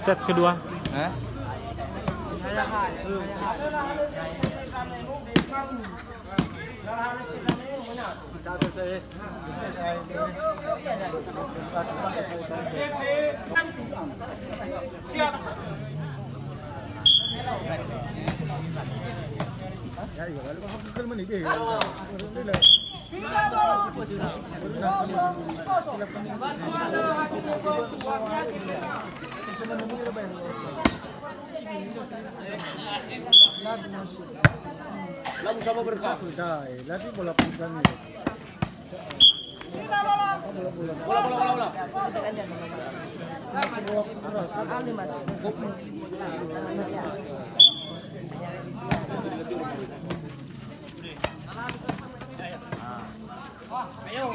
set kedua. Hah? Lalu sama berkah. Lagi bola pinggang ni. Bola. Ayo.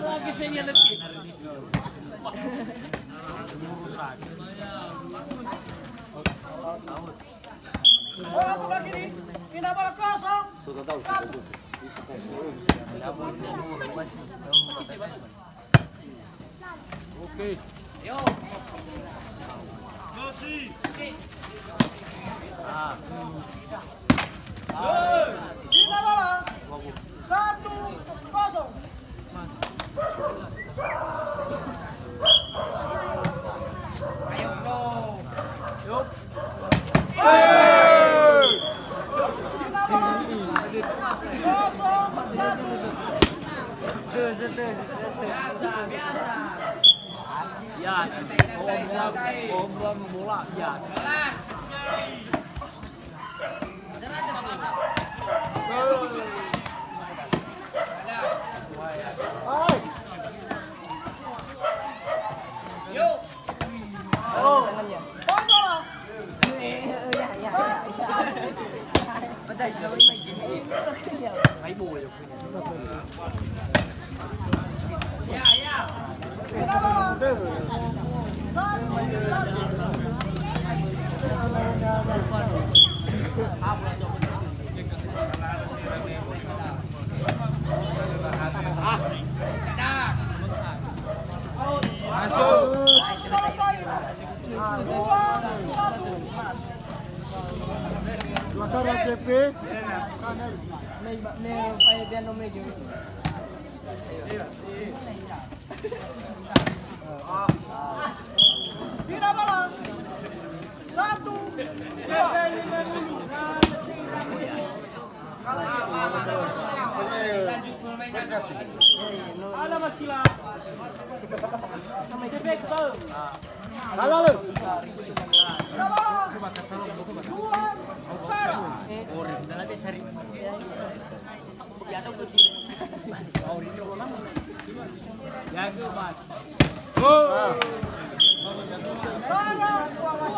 Lagi saya letih. Bola sebelah kiri, pindah bola kosong. Sudah tahu. Oke. Yo. Pindah bola. 1-0. Ayo bro. Pindah bola. 0-1. Biasa. Ya, bola bola ya. Kelas. Yuk. Poin bola. 1-1. Thấy bùi được. Ya. Pindah bola. 1-1. Sedang. Masuk. 2-1. Suasana TP. Pindah bola. 1-2. Ada macila. Cebek tuh. Kalah lu. Pindah bola. 2-1. Orang dalam sehari. Ya tahu betul. Oh, ini orang lama. Ya ke mas. Sarang 2-2.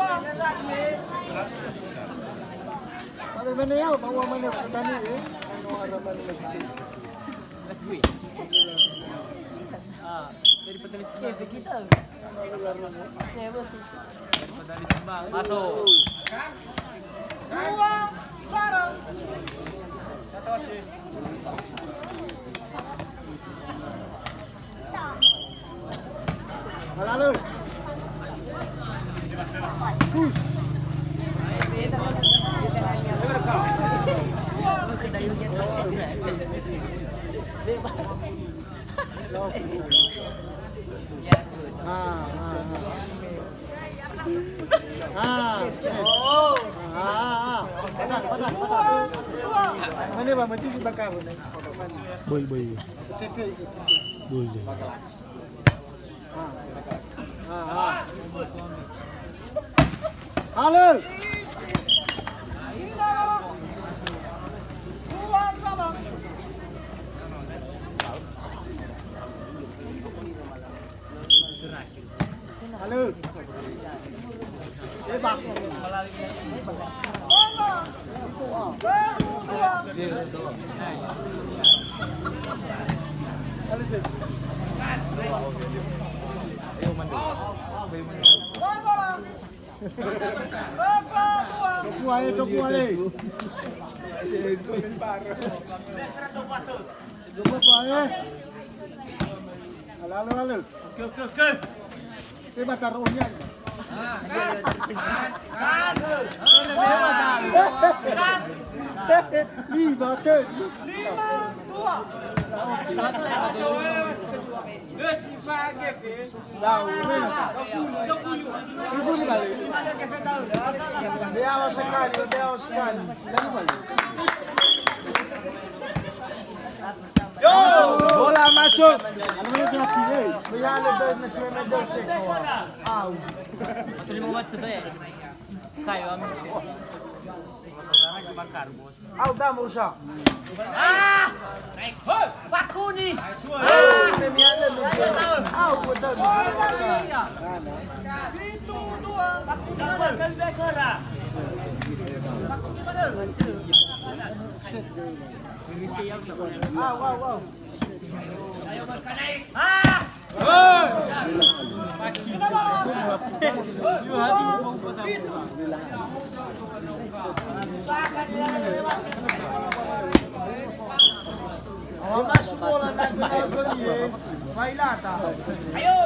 Tapi mana ya? Bawa mana petani eh? Ano harapan lagi? Dari petani sebelah. Kita. Petani sebelah. Masuk. 2 sarang. Kalah lu. Push. Mana bang mesti dibakar ni. Bui. Bui. Halo. 2-2. Halo. Bak. Bola. Tuku ale. Tuku ale. Halo. Oke. Ini bakar rohnya. Lima cek. Dia awas sekali. Yo! Bola masuk. Ano mo yung kinakili? Mayala daw na si Medel Seco. Aw. Terima kasih tuh ya. Kayo am. Aw, damo siya. Paku nih. May miyala lugi. Aw, buta. Wow. Masuk bola dan gol Mailata. Ayo.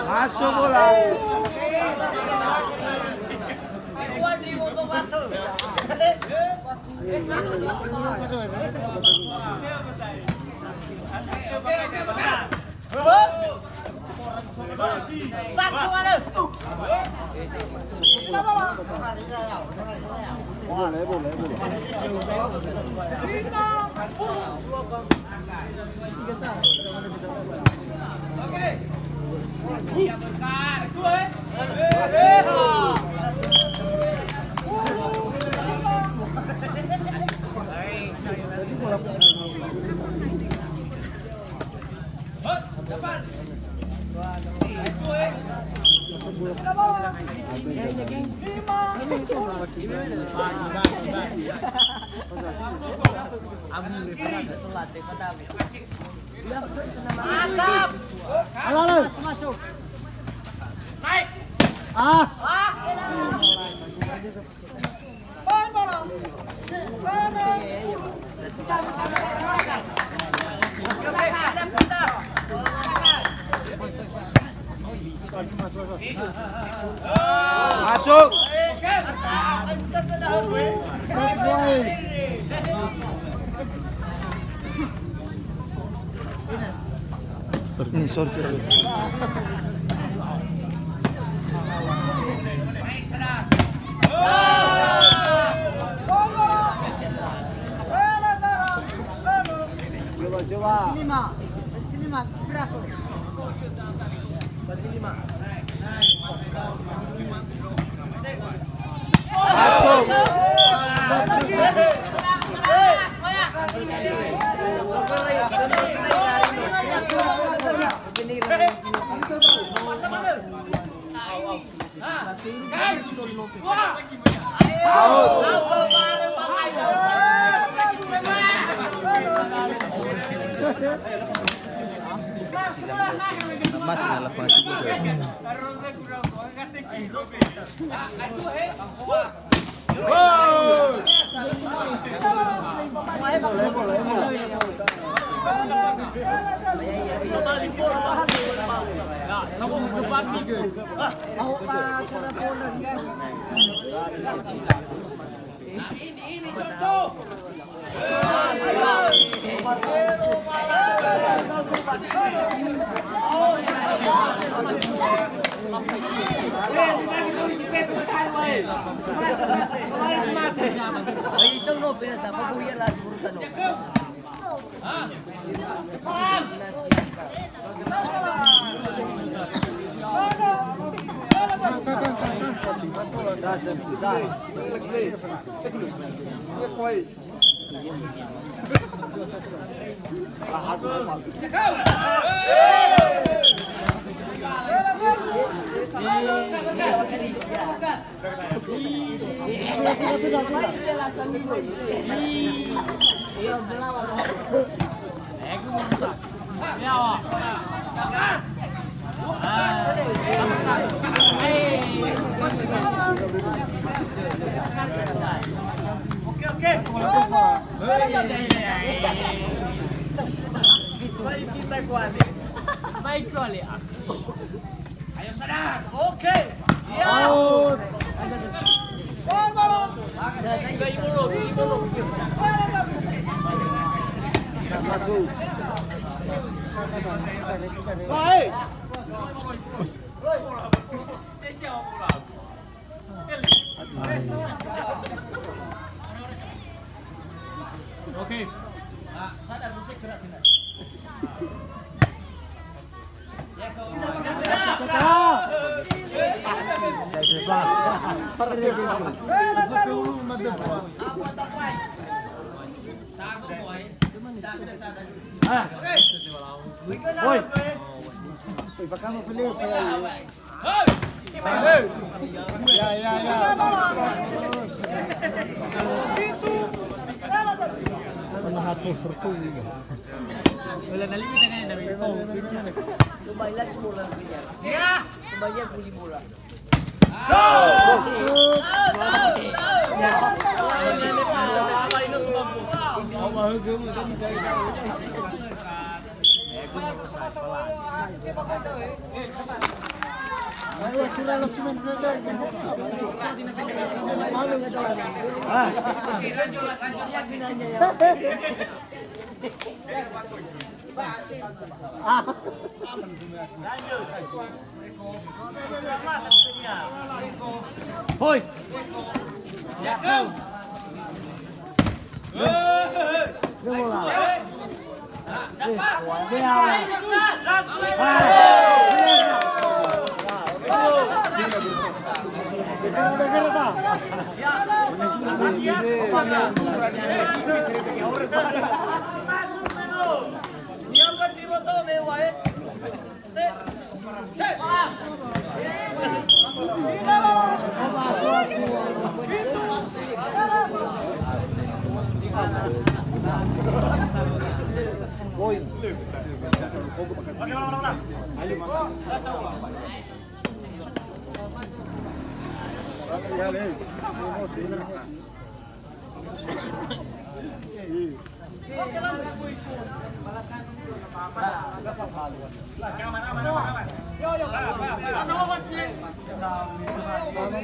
Masuk bola. Ah. Main bola. Masuk. Ini sorry. Lima, berapa? Masuk. Mas ngalapan siguro. Itu no pinasa, pabuya lagi urusan no. Baik kali. Ayo sadar. Oke. Out. Main bola. Masuk. Baik. Oke. Sadar musik keras ini. Wala nalimutan na yun namin. Lumayla semula punya. Lumayla puli bola. Hoi.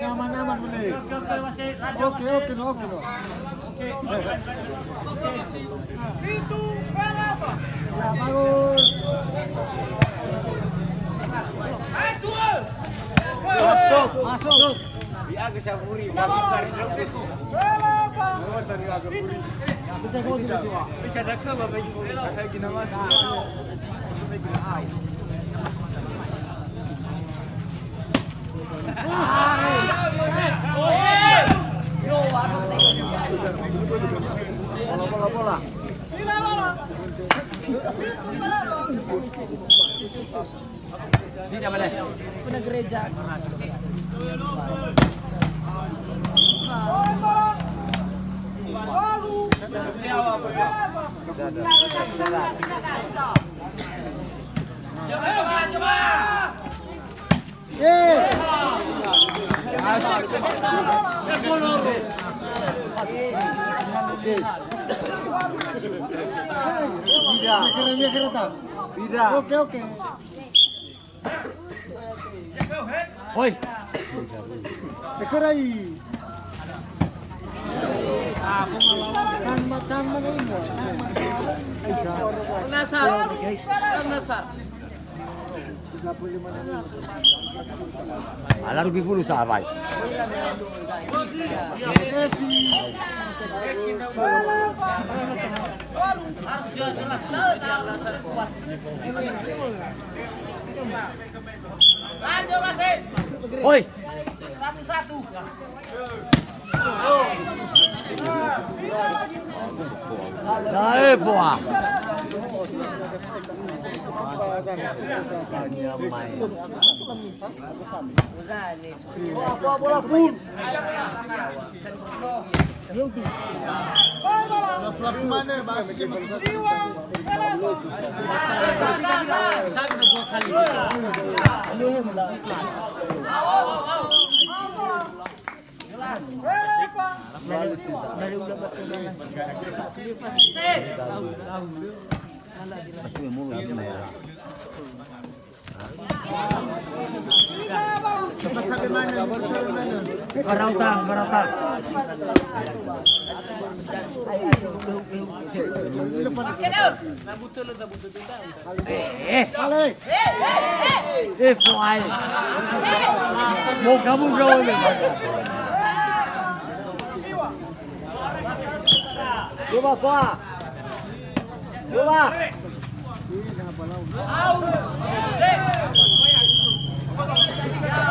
Aman-aman boleh. Oke. Itu berapa? Ya, bagus. Masuk. Biar saya buri. Berapa? Bisa dah ke bapak ibu. Saya gina mas. Bola. Tidak boleh. Pernah gereja. Tidak. Oke. Oi. Sekerai. Kan mana ini? Nasar. Ala rugi puluh sahabat. Oi. Satu-satu. Dah boa. Bola pun. Mana Siwang. Kita udah 2 kali. Karautan. Fly. Mau kamu berapa ni? Dua.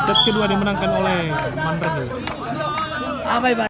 Set kedua dimenangkan oleh Manren. Apa